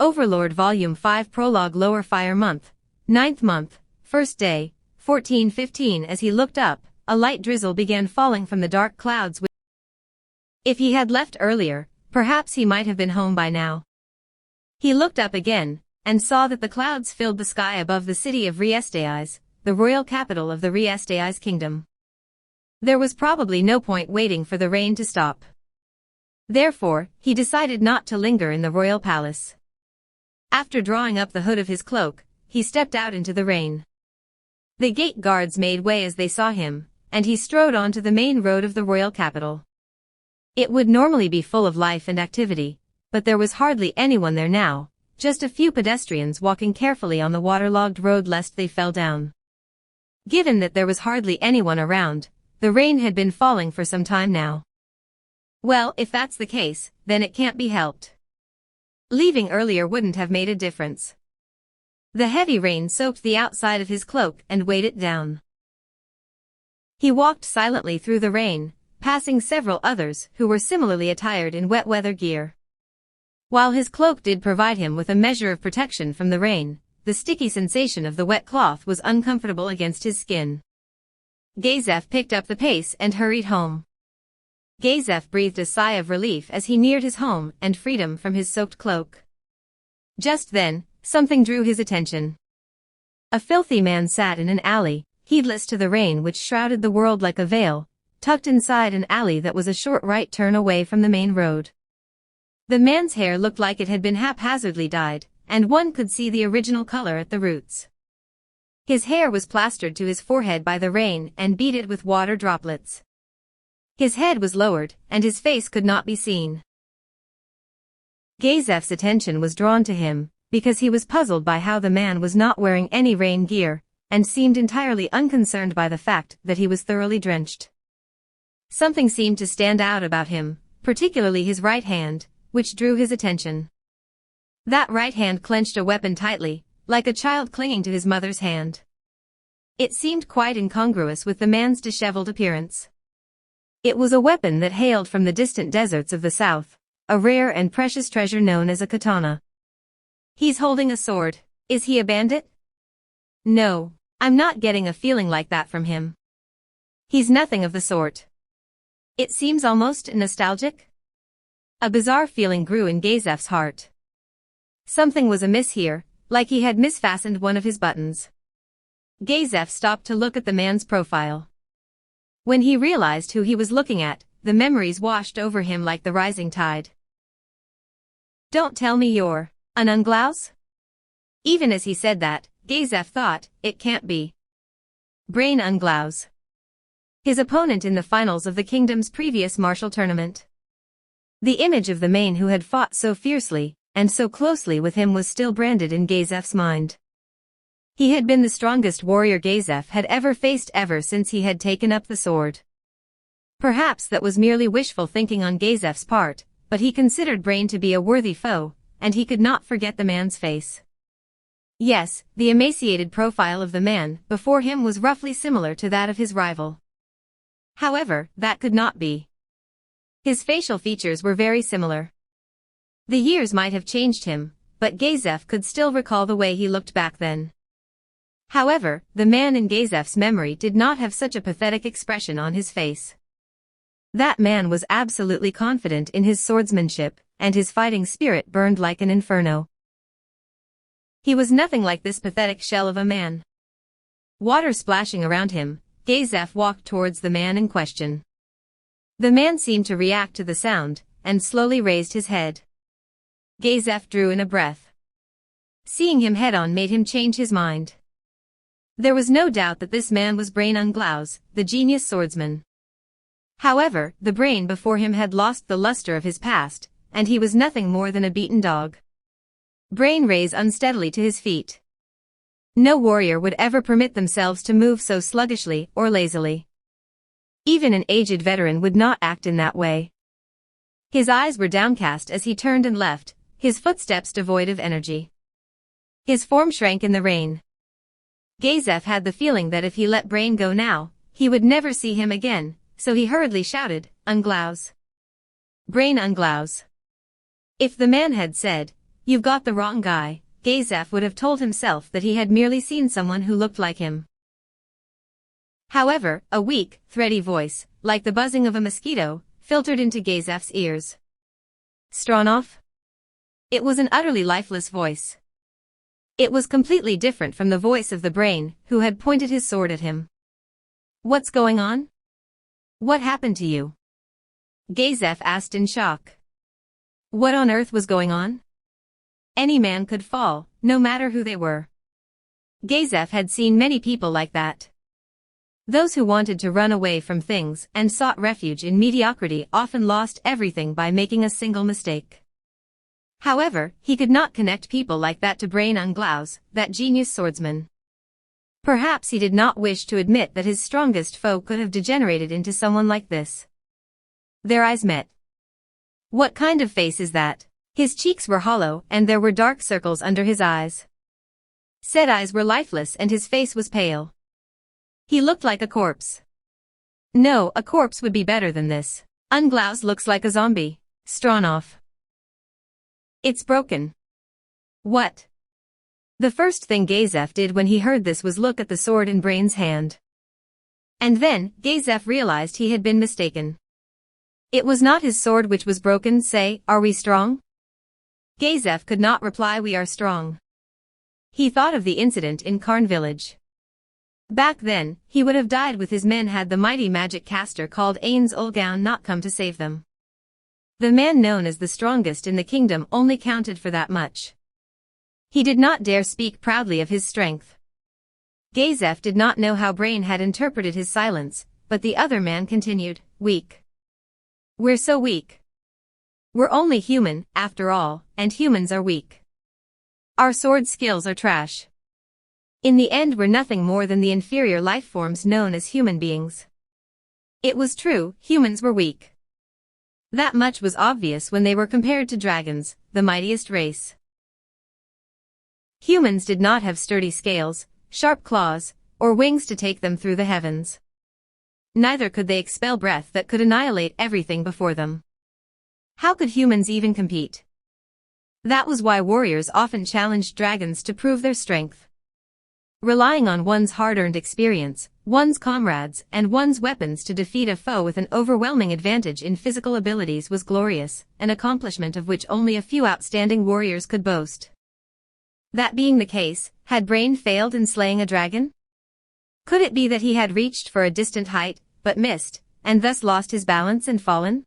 Overlord Volume 5 Prologue Lower Fire Month, 9th month, 1st day, 14:15. As he looked up, a light drizzle began falling from the dark clouds. If he had left earlier, perhaps he might have been home by now. He looked up again, and saw that the clouds filled the sky above the city of Riestais, the royal capital of the Riestais kingdom. There was probably no point waiting for the rain to stop. Therefore, he decided not to linger in the royal palace. After drawing up the hood of his cloak, he stepped out into the rain. The gate guards made way as they saw him, and he strode onto the main road of the royal capital. It would normally be full of life and activity, but there was hardly anyone there now, just a few pedestrians walking carefully on the waterlogged road lest they fell down. Given that there was hardly anyone around, the rain had been falling for some time now. Well, if that's the case, then it can't be helped. Leaving earlier wouldn't have made a difference. The heavy rain soaked the outside of his cloak and weighed it down. He walked silently through the rain, passing several others who were similarly attired in wet weather gear. While his cloak did provide him with a measure of protection from the rain, the sticky sensation of the wet cloth was uncomfortable against his skin. Gazef picked up the pace and hurried home. Gazef breathed a sigh of relief as he neared his home and freedom from his soaked cloak. Just then, something drew his attention. A filthy man sat in an alley, heedless to the rain which shrouded the world like a veil, tucked inside an alley that was a short right turn away from the main road. The man's hair looked like it had been haphazardly dyed, and one could see the original color at the roots. His hair was plastered to his forehead by the rain and beaded with water droplets. His head was lowered, and his face could not be seen. Gazef's attention was drawn to him, because he was puzzled by how the man was not wearing any rain gear, and seemed entirely unconcerned by the fact that he was thoroughly drenched. Something seemed to stand out about him, particularly his right hand, which drew his attention. That right hand clenched a weapon tightly, like a child clinging to his mother's hand. It seemed quite incongruous with the man's disheveled appearance. It was a weapon that hailed from the distant deserts of the south, a rare and precious treasure known as a katana. He's holding a sword. Is he a bandit? No, I'm not getting a feeling like that from him. He's nothing of the sort. It seems almost nostalgic. A bizarre feeling grew in Gazef's heart. Something was amiss here, like he had misfastened one of his buttons. Gazef stopped to look at the man's profile. When he realized who he was looking at, the memories washed over him like the rising tide. Don't tell me you're an Unglaus? Even as he said that, Gazef thought, it can't be. Brain Unglaus. His opponent in the finals of the kingdom's previous martial tournament. The image of the man who had fought so fiercely and so closely with him was still branded in Gazef's mind. He had been the strongest warrior Gazef had ever faced ever since he had taken up the sword. Perhaps that was merely wishful thinking on Gazef's part, but he considered Brain to be a worthy foe, and he could not forget the man's face. Yes, the emaciated profile of the man before him was roughly similar to that of his rival. However, that could not be. His facial features were very similar. The years might have changed him, but Gazef could still recall the way he looked back then. However, the man in Gazef's memory did not have such a pathetic expression on his face. That man was absolutely confident in his swordsmanship, and his fighting spirit burned like an inferno. He was nothing like this pathetic shell of a man. Water splashing around him, Gazef walked towards the man in question. The man seemed to react to the sound, and slowly raised his head. Gazef drew in a breath. Seeing him head-on made him change his mind. There was no doubt that this man was Brain Unglaus, the genius swordsman. However, the brain before him had lost the luster of his past, and he was nothing more than a beaten dog. Brain rose unsteadily to his feet. No warrior would ever permit themselves to move so sluggishly or lazily. Even an aged veteran would not act in that way. His eyes were downcast as he turned and left, his footsteps devoid of energy. His form shrank in the rain. Gazef had the feeling that if he let Brain go now, he would never see him again, so he hurriedly shouted, Unglaus. Brain Unglaus. If the man had said, "You've got the wrong guy." Gazef would have told himself that he had merely seen someone who looked like him. However, a weak, thready voice, like the buzzing of a mosquito, filtered into Gazef's ears. "Stronov?" It was an utterly lifeless voice. It was completely different from the voice of the brain, who had pointed his sword at him. "What's going on? What happened to you?" Gazef asked in shock. What on earth was going on? Any man could fall, no matter who they were. Gazef had seen many people like that. Those who wanted to run away from things and sought refuge in mediocrity often lost everything by making a single mistake. However, he could not connect people like that to Brain Unglaus, that genius swordsman. Perhaps he did not wish to admit that his strongest foe could have degenerated into someone like this. Their eyes met. What kind of face is that? His cheeks were hollow and there were dark circles under his eyes. Said eyes were lifeless and his face was pale. He looked like a corpse. No, a corpse would be better than this. Unglaus looks like a zombie. Stronov. It's broken. What? The first thing Gazef did when he heard this was look at the sword in Brain's hand. And then, Gazef realized he had been mistaken. It was not his sword which was broken. Say, are we strong? Gazef could not reply we are strong. He thought of the incident in Karn village. Back then, he would have died with his men had the mighty magic caster called Ain's Unglaus not come to save them. The man known as the strongest in the kingdom only counted for that much. He did not dare speak proudly of his strength. Gazef did not know how Brain had interpreted his silence, but the other man continued, weak. We're so weak. We're only human, after all, and humans are weak. Our sword skills are trash. In the end we're nothing more than the inferior life forms known as human beings. It was true, humans were weak. That much was obvious when they were compared to dragons, the mightiest race. Humans did not have sturdy scales, sharp claws, or wings to take them through the heavens. Neither could they expel breath that could annihilate everything before them. How could humans even compete? That was why warriors often challenged dragons to prove their strength. Relying on one's hard-earned experience, one's comrades, and one's weapons to defeat a foe with an overwhelming advantage in physical abilities was glorious, an accomplishment of which only a few outstanding warriors could boast. That being the case, had Brain failed in slaying a dragon? Could it be that he had reached for a distant height, but missed, and thus lost his balance and fallen?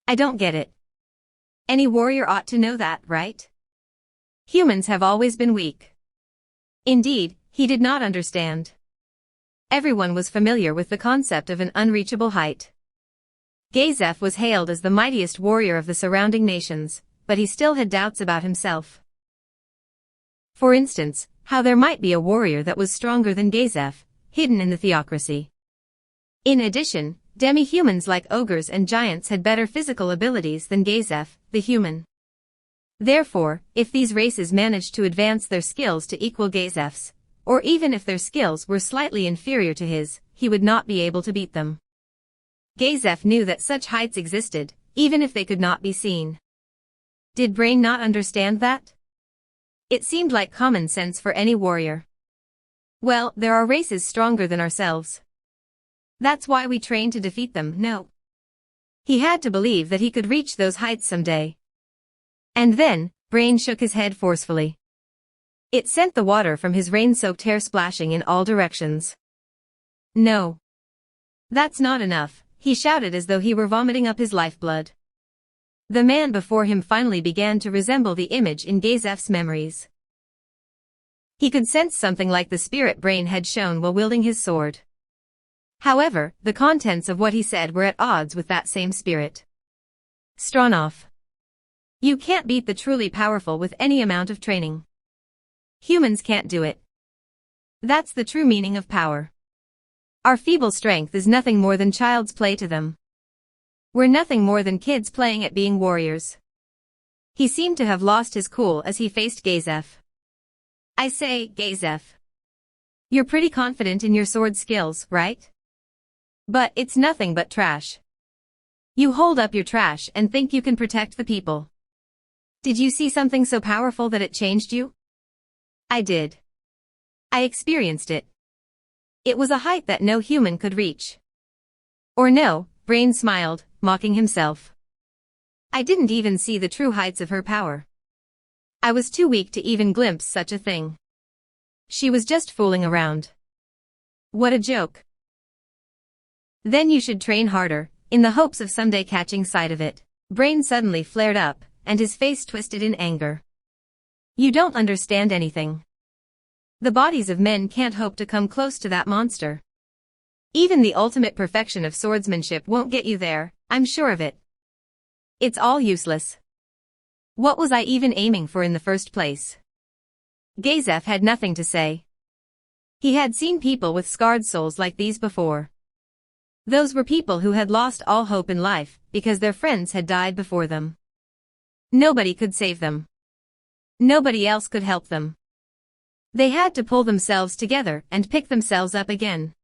I don't get it. Any warrior ought to know that, right? Humans have always been weak. Indeed, he did not understand. Everyone was familiar with the concept of an unreachable height. Gazef was hailed as the mightiest warrior of the surrounding nations, but he still had doubts about himself. For instance, how there might be a warrior that was stronger than Gazef, hidden in the theocracy. In addition, demi-humans like ogres and giants had better physical abilities than Gazef, the human. Therefore, if these races managed to advance their skills to equal Gazef's, or even if their skills were slightly inferior to his, he would not be able to beat them. Gazef knew that such heights existed, even if they could not be seen. Did Brain not understand that? It seemed like common sense for any warrior. Well, there are races stronger than ourselves. That's why we train to defeat them, no. He had to believe that he could reach those heights someday. And then, Brain shook his head forcefully. It sent the water from his rain-soaked hair splashing in all directions. No. That's not enough, he shouted as though he were vomiting up his lifeblood. The man before him finally began to resemble the image in Gazef's memories. He could sense something like the spirit Brain had shown while wielding his sword. However, the contents of what he said were at odds with that same spirit. Stronov. You can't beat the truly powerful with any amount of training. Humans can't do it. That's the true meaning of power. Our feeble strength is nothing more than child's play to them. We're nothing more than kids playing at being warriors. He seemed to have lost his cool as he faced Gazef. I say, Gazef. You're pretty confident in your sword skills, right? But it's nothing but trash. You hold up your trash and think you can protect the people. Did you see something so powerful that it changed you? I did. I experienced it. It was a height that no human could reach. Or no, Brain smiled, mocking himself. I didn't even see the true heights of her power. I was too weak to even glimpse such a thing. She was just fooling around. What a joke. Then you should train harder, in the hopes of someday catching sight of it. Brain suddenly flared up, and his face twisted in anger. You don't understand anything. The bodies of men can't hope to come close to that monster. Even the ultimate perfection of swordsmanship won't get you there, I'm sure of it. It's all useless. What was I even aiming for in the first place? Gazef had nothing to say. He had seen people with scarred souls like these before. Those were people who had lost all hope in life, because their friends had died before them. Nobody could save them. Nobody else could help them. They had to pull themselves together and pick themselves up again.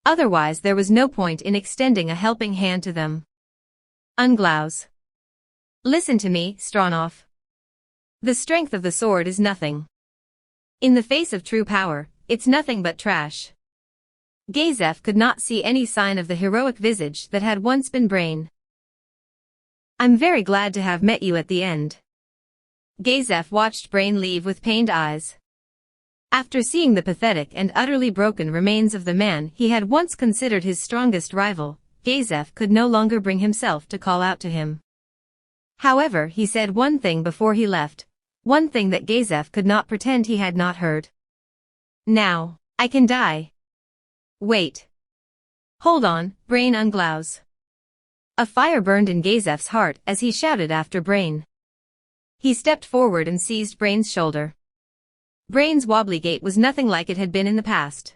Otherwise there was no point in extending a helping hand to them. Unglaus. Listen to me, Stronov. The strength of the sword is nothing. In the face of true power, it's nothing but trash. Gazef could not see any sign of the heroic visage that had once been Brain. I'm very glad to have met you at the end. Gazef watched Brain leave with pained eyes. After seeing the pathetic and utterly broken remains of the man he had once considered his strongest rival, Gazef could no longer bring himself to call out to him. However, he said one thing before he left, one thing that Gazef could not pretend he had not heard. Now, I can die. Wait. Hold on, Brain Unglaus. A fire burned in Gazef's heart as he shouted after Brain. He stepped forward and seized Brain's shoulder. Brain's wobbly gait was nothing like it had been in the past.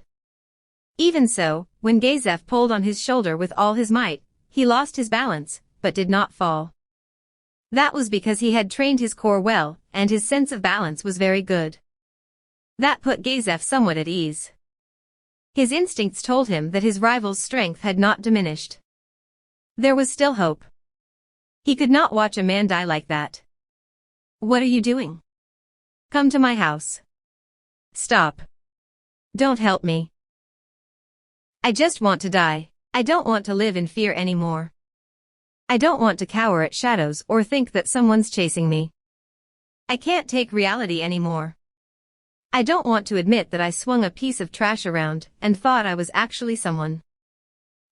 Even so, when Gazef pulled on his shoulder with all his might, he lost his balance, but did not fall. That was because he had trained his core well, and his sense of balance was very good. That put Gazef somewhat at ease. His instincts told him that his rival's strength had not diminished. There was still hope. He could not watch a man die like that. What are you doing? Come to my house. Stop. Don't help me. I just want to die. I don't want to live in fear anymore. I don't want to cower at shadows or think that someone's chasing me. I can't take reality anymore. I don't want to admit that I swung a piece of trash around and thought I was actually someone.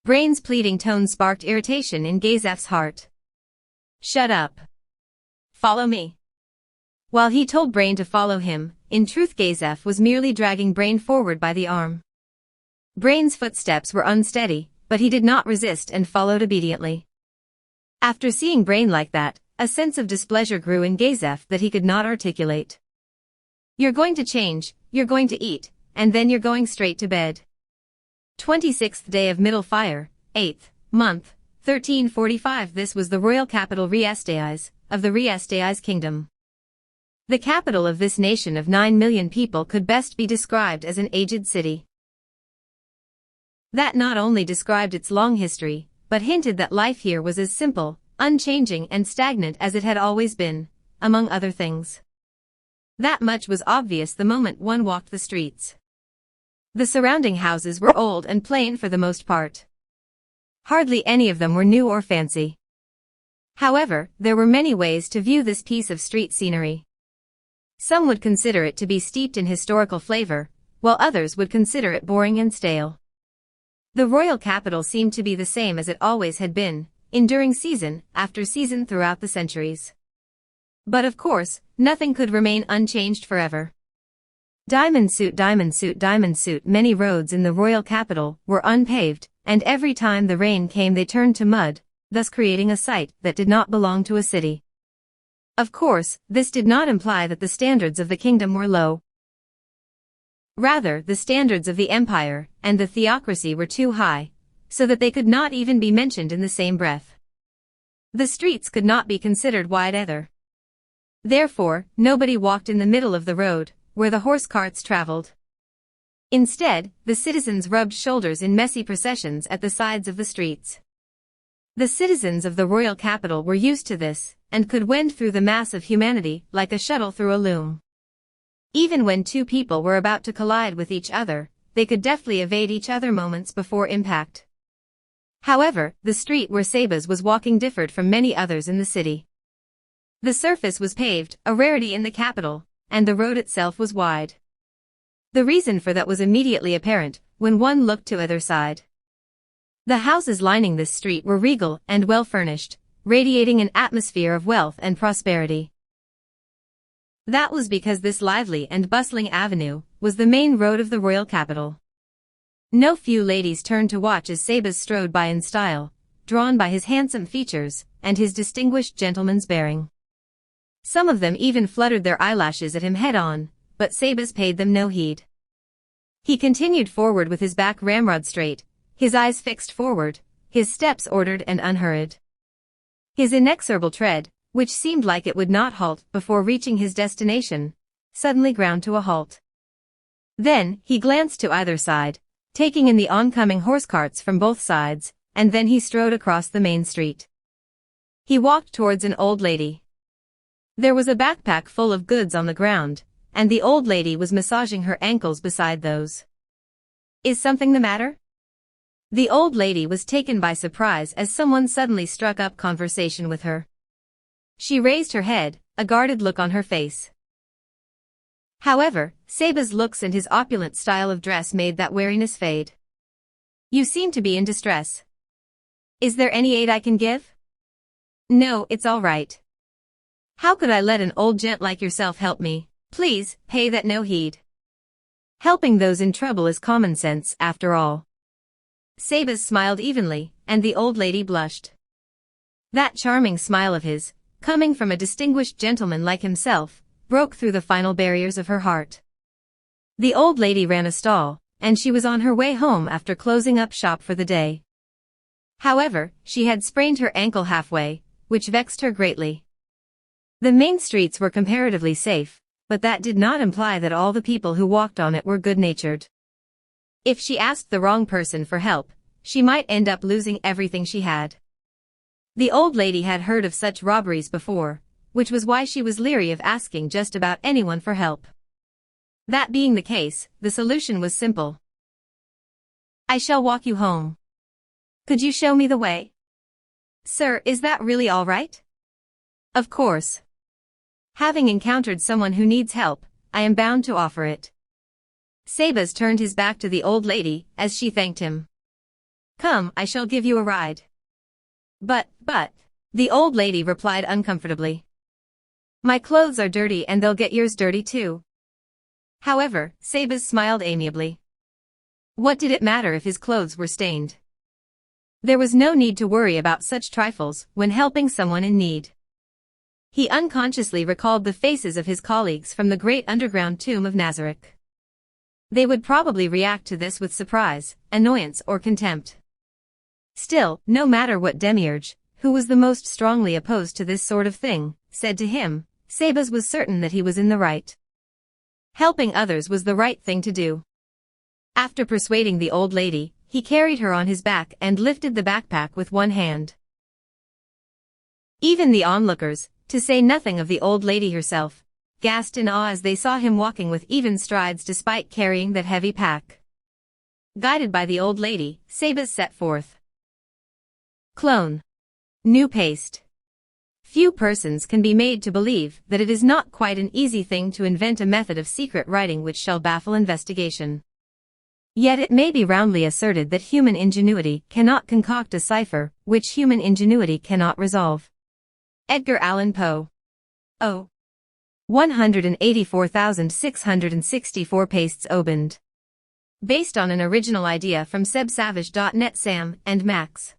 Brain's pleading tone sparked irritation in Gazef's heart. Shut up. Follow me. While he told Brain to follow him, in truth Gazef was merely dragging Brain forward by the arm. Brain's footsteps were unsteady, but he did not resist and followed obediently. After seeing Brain like that, a sense of displeasure grew in Gazef that he could not articulate. You're going to change, you're going to eat, and then you're going straight to bed. 26th day of Middle Fire, 8th month, 1345. This was the royal capital Riestais, of the Riestais kingdom. The capital of this nation of 9 million people could best be described as an aged city. That not only described its long history, but hinted that life here was as simple, unchanging and stagnant as it had always been, among other things. That much was obvious the moment one walked the streets. The surrounding houses were old and plain for the most part. Hardly any of them were new or fancy. However, there were many ways to view this piece of street scenery. Some would consider it to be steeped in historical flavor, while others would consider it boring and stale. The royal capital seemed to be the same as it always had been, enduring season after season throughout the centuries. But of course, nothing could remain unchanged forever. Diamond suit, diamond suit, diamond suit. Many roads in the royal capital were unpaved, and every time the rain came they turned to mud, thus creating a sight that did not belong to a city. Of course, this did not imply that the standards of the kingdom were low. Rather, the standards of the empire and the theocracy were too high, so that they could not even be mentioned in the same breath. The streets could not be considered wide either. Therefore, nobody walked in the middle of the road, where the horse carts traveled. Instead, the citizens rubbed shoulders in messy processions at the sides of the streets. The citizens of the royal capital were used to this, and could wend through the mass of humanity like a shuttle through a loom. Even when two people were about to collide with each other, they could deftly evade each other moments before impact. However, the street where Sebas was walking differed from many others in the city. The surface was paved, a rarity in the capital, and the road itself was wide. The reason for that was immediately apparent when one looked to either side. The houses lining this street were regal and well-furnished, radiating an atmosphere of wealth and prosperity. That was because this lively and bustling avenue was the main road of the royal capital. No few ladies turned to watch as Sebas strode by in style, drawn by his handsome features and his distinguished gentleman's bearing. Some of them even fluttered their eyelashes at him head-on, but Sebas paid them no heed. He continued forward with his back ramrod straight, his eyes fixed forward, his steps ordered and unhurried. His inexorable tread, which seemed like it would not halt before reaching his destination, suddenly ground to a halt. Then, he glanced to either side, taking in the oncoming horse-carts from both sides, and then he strode across the main street. He walked towards an old lady. There was a backpack full of goods on the ground, and the old lady was massaging her ankles beside those. "Is something the matter?" The old lady was taken by surprise as someone suddenly struck up conversation with her. She raised her head, a guarded look on her face. However, Sebas' looks and his opulent style of dress made that wariness fade. "You seem to be in distress. Is there any aid I can give?" "No, it's all right. How could I let an old gent like yourself help me? Please, pay that no heed. Helping those in trouble is common sense, after all." Sebas smiled evenly, and the old lady blushed. That charming smile of his, coming from a distinguished gentleman like himself, broke through the final barriers of her heart. The old lady ran a stall, and she was on her way home after closing up shop for the day. However, she had sprained her ankle halfway, which vexed her greatly. The main streets were comparatively safe, but that did not imply that all the people who walked on it were good-natured. If she asked the wrong person for help, she might end up losing everything she had. The old lady had heard of such robberies before, which was why she was leery of asking just about anyone for help. That being the case, the solution was simple. "I shall walk you home. Could you show me the way?" "Sir, is that really all right?" "Of course. Having encountered someone who needs help, I am bound to offer it." Sebas turned his back to the old lady as she thanked him. "Come, I shall give you a ride." But, the old lady replied uncomfortably. "My clothes are dirty and they'll get yours dirty too." However, Sebas smiled amiably. What did it matter if his clothes were stained? There was no need to worry about such trifles when helping someone in need. He unconsciously recalled the faces of his colleagues from the great underground tomb of Nazareth. They would probably react to this with surprise, annoyance or contempt. Still, no matter what Demiurge, who was the most strongly opposed to this sort of thing, said to him, Sebas was certain that he was in the right. Helping others was the right thing to do. After persuading the old lady, he carried her on his back and lifted the backpack with one hand. Even the onlookers, to say nothing of the old lady herself, gasped in awe as they saw him walking with even strides despite carrying that heavy pack. Guided by the old lady, Sebas set forth. Clone. New paste. Few persons can be made to believe that it is not quite an easy thing to invent a method of secret writing which shall baffle investigation. Yet it may be roundly asserted that human ingenuity cannot concoct a cipher which human ingenuity cannot resolve. Edgar Allan Poe. 184,664 pastes opened. Based on an original idea from sebsavage.net. Sam and Max.